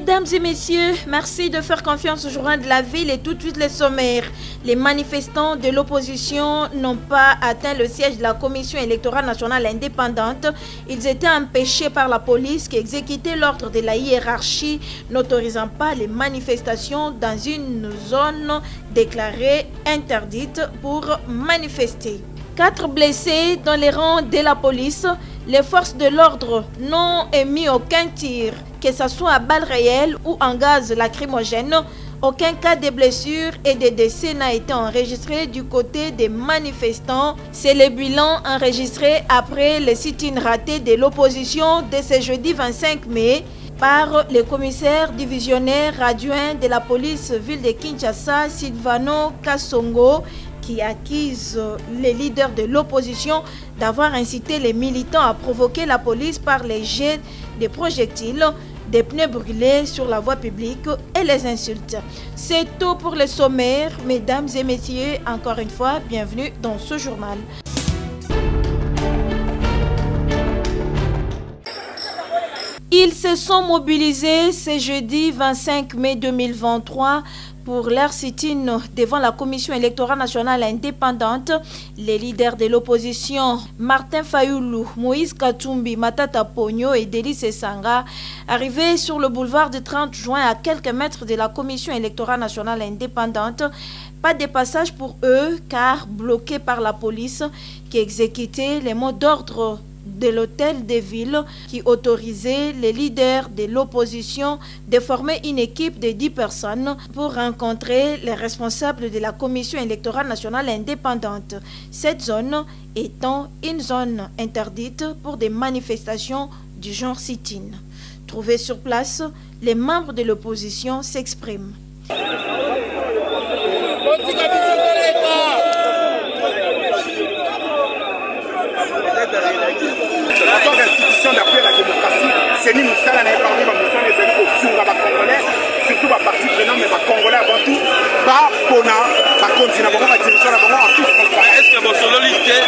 Mesdames et messieurs, merci de faire confiance au journal de la ville et tout de suite les sommaires. Les manifestants de l'opposition n'ont pas atteint le siège de la Commission électorale nationale indépendante. Ils étaient empêchés par la police qui exécutait l'ordre de la hiérarchie n'autorisant pas les manifestations dans une zone déclarée interdite pour manifester. 4 blessés dans les rangs de la police. Les forces de l'ordre n'ont émis aucun tir, que ce soit à balles réelles ou en gaz lacrymogène. Aucun cas de blessures et de décès n'a été enregistré du côté des manifestants. C'est le bilan enregistré après le sit-in raté de l'opposition de ce jeudi 25 mai par le commissaire divisionnaire adjoint de la police ville de Kinshasa, Silvano Kassongo, qui accuse les leaders de l'opposition d'avoir incité les militants à provoquer la police par les jets de projectiles, des pneus brûlés sur la voie publique et les insultes. C'est tout pour le sommaire. Mesdames et messieurs, encore une fois, bienvenue dans ce journal. Ils se sont mobilisés ce jeudi 25 mai 2023 pour leur sit-in devant la Commission électorale nationale indépendante. Les leaders de l'opposition, Martin Fayoulou, Moïse Katumbi, Matata Pogno et Délice Sanga, arrivés sur le boulevard du 30 juin à quelques mètres de la Commission électorale nationale indépendante. Pas de passage pour eux car bloqués par la police qui exécutait les mots d'ordre de l'hôtel de ville qui autorisait les leaders de l'opposition de former une équipe de 10 personnes pour rencontrer les responsables de la Commission électorale nationale indépendante. Cette zone étant une zone interdite pour des manifestations du genre sit-in. Trouvés sur place, les membres de l'opposition s'expriment. En tant qu'institution d'appui à la démocratie, c'est nous qui avons parlé de la les élus au Congolais, surtout les partis prenants, mais les Congolais avant tout, pour continuer à la direction en toute transparence. Est-ce que vous avez l'idée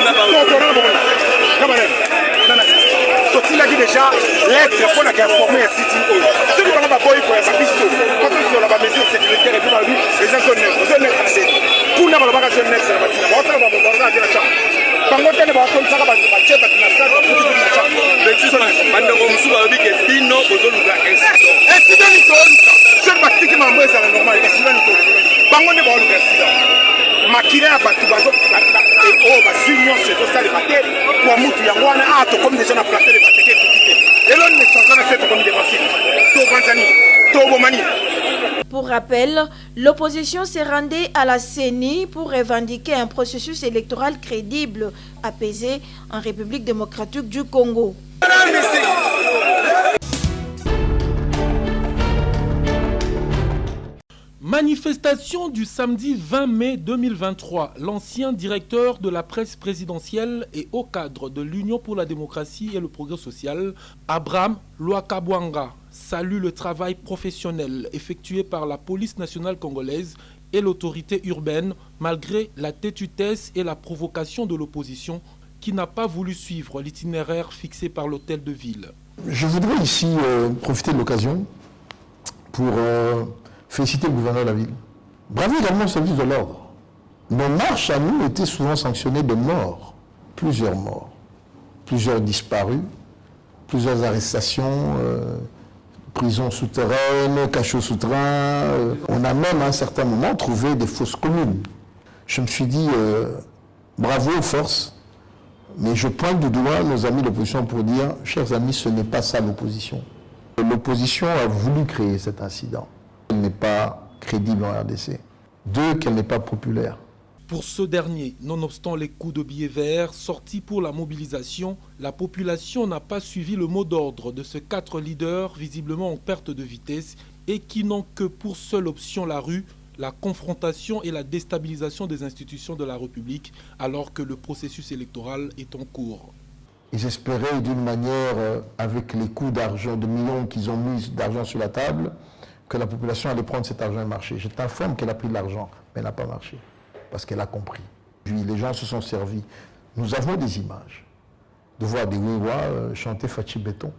il a dit déjà l'être pour informer un site. Ceux qui ont la boy pour la piste, quand ils ont la mesure sécuritaire et puis les gens sont nets. Pour nous, on va faire nets. Pour rappel, l'opposition s'est rendue à la CENI pour revendiquer un processus électoral crédible, apaisé en République démocratique du Congo. Manifestation du samedi 20 mai 2023. L'ancien directeur de la presse présidentielle et haut cadre de l'Union pour la démocratie et le progrès social, Abraham Lwakabwanga, salue le travail professionnel effectué par la police nationale congolaise et l'autorité urbaine malgré la têtutesse et la provocation de l'opposition qui n'a pas voulu suivre l'itinéraire fixé par l'hôtel de ville. Je voudrais ici profiter de l'occasion pour féliciter le gouverneur de la ville. Bravo également au service de l'ordre. Nos marches à nous étaient souvent sanctionnées de morts, plusieurs disparus, plusieurs arrestations, prisons souterraines, cachots souterrains. On a même à un certain moment trouvé des fosses communes. Je me suis dit, bravo aux forces, mais je pointe du doigt nos amis de l'opposition pour dire, chers amis, ce n'est pas ça l'opposition. L'opposition a voulu créer cet incident. Elle n'est pas crédible en RDC. 2, qu'elle n'est pas populaire. Pour ce dernier, nonobstant les coups de billets verts sortis pour la mobilisation, la population n'a pas suivi le mot d'ordre de ces 4 leaders visiblement en perte de vitesse et qui n'ont que pour seule option la rue, la confrontation et la déstabilisation des institutions de la République alors que le processus électoral est en cours. Ils espéraient d'une manière, avec les coups d'argent, de millions qu'ils ont mis d'argent sur la table, que la population allait prendre cet argent et marcher. Je t'informe qu'elle a pris de l'argent, mais elle n'a pas marché, parce qu'elle a compris. Puis les gens se sont servis. Nous avons des images de voir des Wiwa chanter Fachi Béton.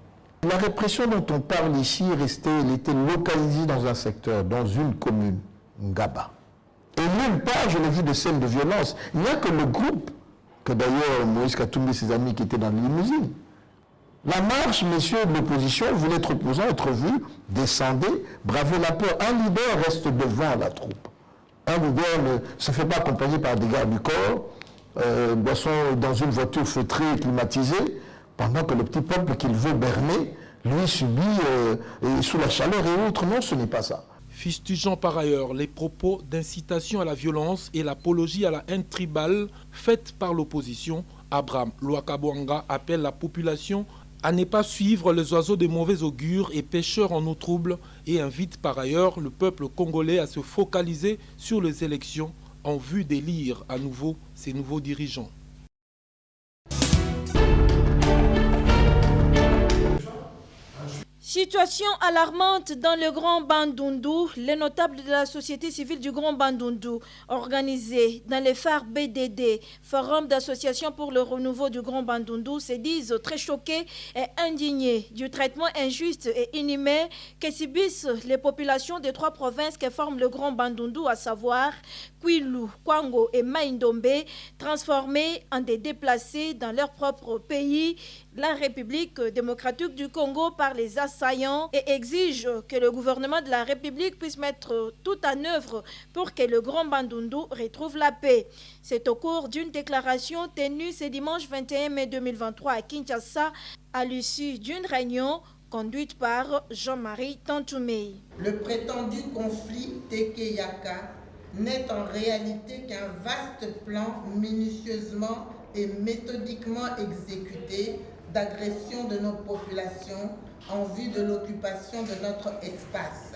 La répression dont on parle ici, elle était localisée dans un secteur, dans une commune, Ngaba. Et nulle part, je n'ai vu de scène de violence. Il n'y a que le groupe, que d'ailleurs Moïse Katumbi et ses amis qui étaient dans les limousines. La marche, messieurs de l'opposition, voulaient être opposants, être vus, descendez, bravez la peur. Un leader reste devant la troupe. Un leader ne se fait pas accompagner par des gardes du corps, dans une voiture feutrée et climatisée, pendant que le petit peuple qu'il veut berner, lui subit sous la chaleur et autres. Non, ce n'est pas ça. Fustigeant par ailleurs les propos d'incitation à la violence et l'apologie à la haine tribale faite par l'opposition, Abraham Lwakabwanga appelle la population à ne pas suivre les oiseaux de mauvais augure et pêcheurs en eau trouble et invite par ailleurs le peuple congolais à se focaliser sur les élections en vue d'élire à nouveau ses nouveaux dirigeants. Situation alarmante dans le Grand Bandundu. Les notables de la société civile du Grand Bandundu, organisés dans les phares BDD, Forum d'association pour le renouveau du Grand Bandundu, se disent très choqués et indignés du traitement injuste et inhumain que subissent les populations des 3 provinces qui forment le Grand Bandundu, à savoir Kwilu, Kwango et Maindombe, transformés en des déplacés dans leur propre pays, la République démocratique du Congo, par les assaillants, et exige que le gouvernement de la République puisse mettre tout en œuvre pour que le Grand Bandundu retrouve la paix. C'est au cours d'une déclaration tenue ce dimanche 21 mai 2023 à Kinshasa, à l'issue d'une réunion conduite par Jean-Marie Tantoumei. Le prétendu conflit Teke-Yaka n'est en réalité qu'un vaste plan minutieusement et méthodiquement exécuté d'agression de nos populations en vue de l'occupation de notre espace.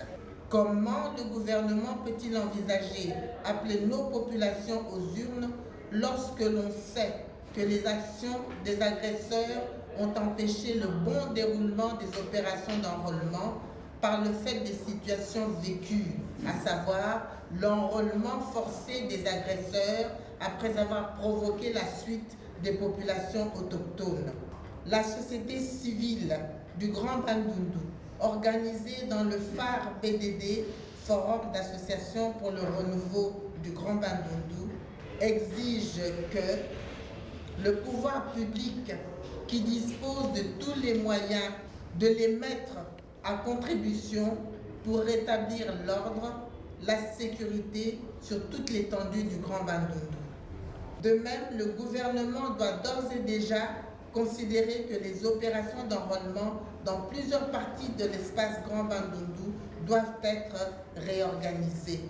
Comment le gouvernement peut-il envisager appeler nos populations aux urnes lorsque l'on sait que les actions des agresseurs ont empêché le bon déroulement des opérations d'enrôlement par le fait des situations vécues, à savoir l'enrôlement forcé des agresseurs après avoir provoqué la fuite des populations autochtones. La société civile du Grand Bandundu, organisée dans le phare BDD, Forum d'association pour le renouveau du Grand Bandundu, exige que le pouvoir public, qui dispose de tous les moyens de les mettre à contribution pour rétablir l'ordre, la sécurité sur toute l'étendue du Grand Bandundu. De même, le gouvernement doit d'ores et déjà considérer que les opérations d'enrôlement dans plusieurs parties de l'espace Grand Bandundu doivent être réorganisées.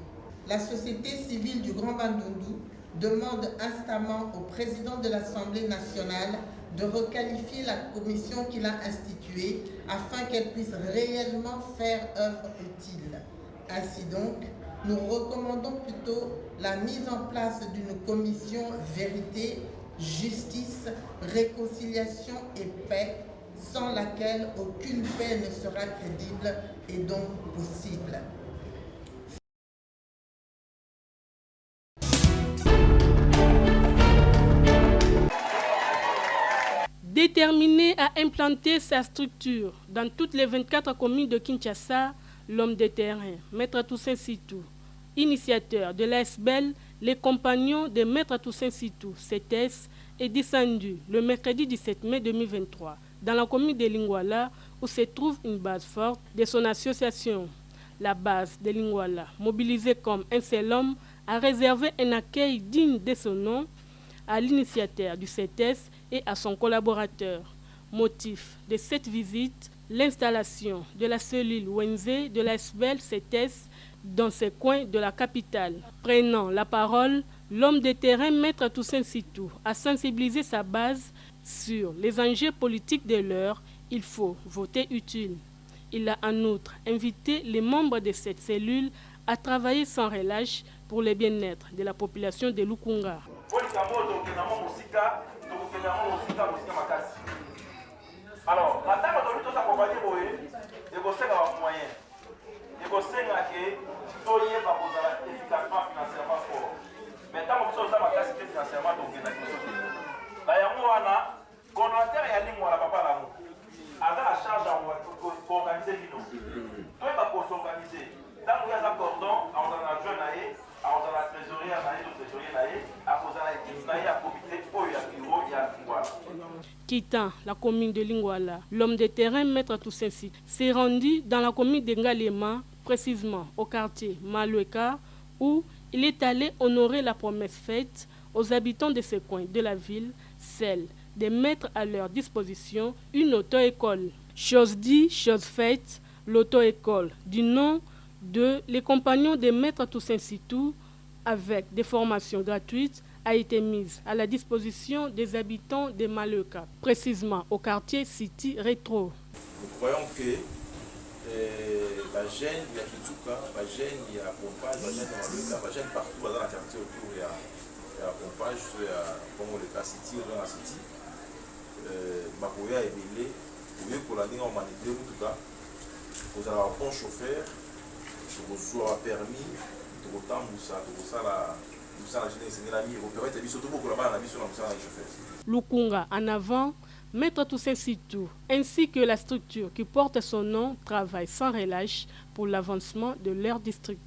La société civile du Grand Bandundu demande instamment au président de l'Assemblée nationale de requalifier la commission qu'il a instituée afin qu'elle puisse réellement faire œuvre utile. Ainsi donc, nous recommandons plutôt la mise en place d'une commission vérité, justice, réconciliation et paix, sans laquelle aucune paix ne sera crédible et donc possible. Déterminé à implanter sa structure dans toutes les 24 communes de Kinshasa, l'homme de terrain, Maître Toussaint Sitou, initiateur de l'ASBEL, les compagnons de Maître Toussaint Sitou, CETES, est descendu le mercredi 17 mai 2023 dans la commune de Lingwala, où se trouve une base forte de son association. La base de Lingwala, mobilisée comme un seul homme, a réservé un accueil digne de son nom à l'initiateur du CETES et à son collaborateur. Motif de cette visite, l'installation de la cellule Wenze de l'ASBEL CETES dans ces coins de la capitale. Prenant la parole, l'homme de terrain Maître Toussaint Sitou a sensibilisé sa base sur les enjeux politiques de l'heure. Il faut voter utile. Il a en outre invité les membres de cette cellule à travailler sans relâche pour le bien-être de la population de Lukunga. Alors, maintenant, on doit s'accompagner pour eux, et vous savez un moyen. Et vous savez que tout y est pas efficacement financièrement fort. Maintenant, on doit capacité financièrement donc on a quelque chose. Là, il y a un coordonnateur et un ligne, on n'a pas la mou. Avec la charge en Quittant la commune de Lingwala, l'homme de terrain, Maître Toussaint Sitou, s'est rendu dans la commune de Ngalema, précisément au quartier Malueka, où il est allé honorer la promesse faite aux habitants de ce coin de la ville, celle de mettre à leur disposition une auto-école. Chose dit, chose faite, l'auto-école du nom de les compagnons de Maître Toussaint Sitou, avec des formations gratuites, a été mise à la disposition des habitants de Malueka, précisément au quartier City Rétro. Nous croyons que la jeune, il y a Kitsuka, la jeune, il y a Pompage, la jeune, la jeune partout dans la quartier autour, il y a Pompage, comme le cas City, dans la City. Makoya est belé, pour l'année en manité, en tout cas, vous avez un bon chauffeur, vous avez un permis, vous avez un chauffeur. Lukunga en avant, Maître Toussaint Sitou, ainsi que la structure qui porte son nom, travaillent sans relâche pour l'avancement de leur district.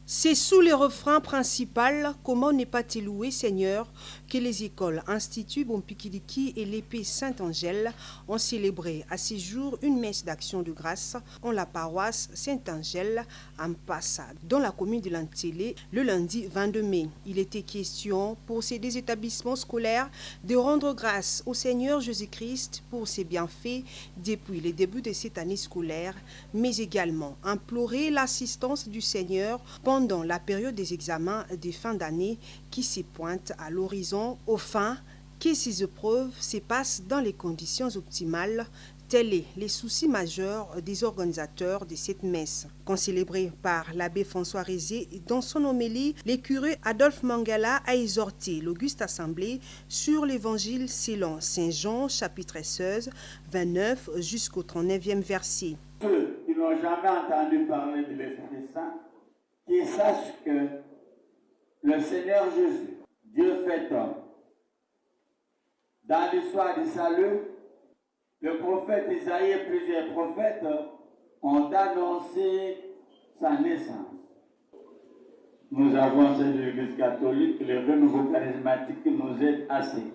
C'est sous le refrain principal « Comment ne pas te louer, Seigneur ?» que les écoles Institut Bompikiliki et l'épée Saint-Angèle ont célébré à ce jour une messe d'action de grâce en la paroisse Saint-Angèle en Passade, dans la commune de Lantélé, le lundi 22 mai. Il était question pour ces deux établissements scolaires de rendre grâce au Seigneur Jésus-Christ pour ses bienfaits depuis le début de cette année scolaire, mais également implorer l'assistance du Seigneur pendant la période des examens de fin d'année qui se pointent à l'horizon, au fin que ces épreuves se passent dans les conditions optimales. Tel est le souci majeur des organisateurs de cette messe. Concélébrée par l'abbé François Rézé, dans son homélie, le curé Adolphe Mangala a exhorté l'Auguste Assemblée sur l'évangile selon Saint Jean, chapitre 16, 29 jusqu'au 39e verset. Ceux qui n'ont jamais entendu parler de l'Esprit Saint, qui sachent que le Seigneur Jésus, Dieu fait homme, dans l'histoire du salut, le prophète Isaïe et plusieurs prophètes ont annoncé sa naissance. Nous avons cette Église catholique, le renouveau charismatique qui nous aide assez.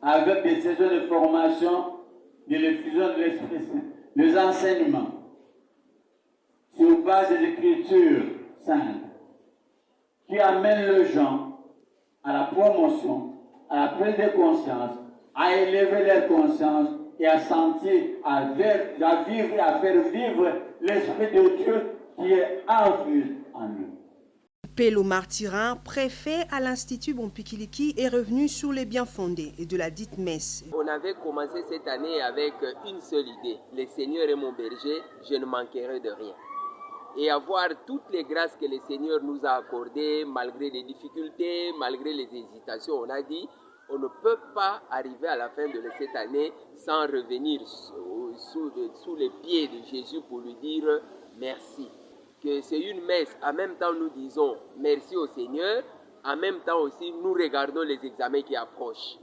Avec des saisons de formation, de l'effusion de l'Esprit Saint, les enseignements, sur base des Écritures saintes, qui amènent les gens à la promotion, à la prise de conscience, à élever leur conscience et à sentir, à vivre et à faire vivre l'Esprit de Dieu qui est infusé en nous. Pélo Martirin, préfet à l'Institut Bompikiliki, est revenu sur les biens fondés de la dite messe. On avait commencé cette année avec une seule idée. Le Seigneur est mon berger, je ne manquerai de rien. Et avoir toutes les grâces que le Seigneur nous a accordées, malgré les difficultés, malgré les hésitations, on a dit, on ne peut pas arriver à la fin de cette année sans revenir sous les pieds de Jésus pour lui dire merci. Que c'est une messe, en même temps nous disons merci au Seigneur, en même temps aussi nous regardons les examens qui approchent.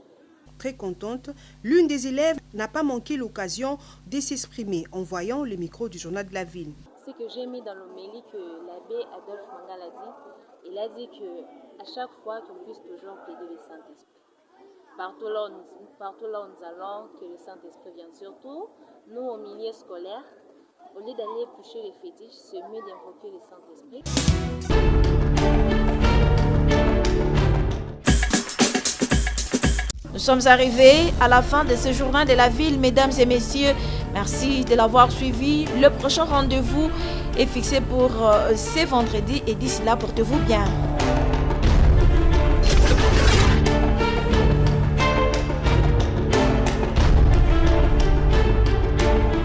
Très contente, l'une des élèves n'a pas manqué l'occasion de s'exprimer en voyant le micro du journal de la ville. Ce que j'ai mis dans l'homélie que l'abbé Adolphe Mangala dit, il a dit qu'à chaque fois qu'on puisse toujours plaider le Saint-Esprit. Partout là où nous allons, que le Saint-Esprit vienne. Surtout, nous au milieu scolaire, au lieu d'aller toucher les fétiches, c'est mieux d'invoquer le Saint-Esprit. Nous sommes arrivés à la fin de ce journal de la ville, mesdames et messieurs. Merci de l'avoir suivi. Le prochain rendez-vous est fixé pour ce vendredi et d'ici là, portez-vous bien.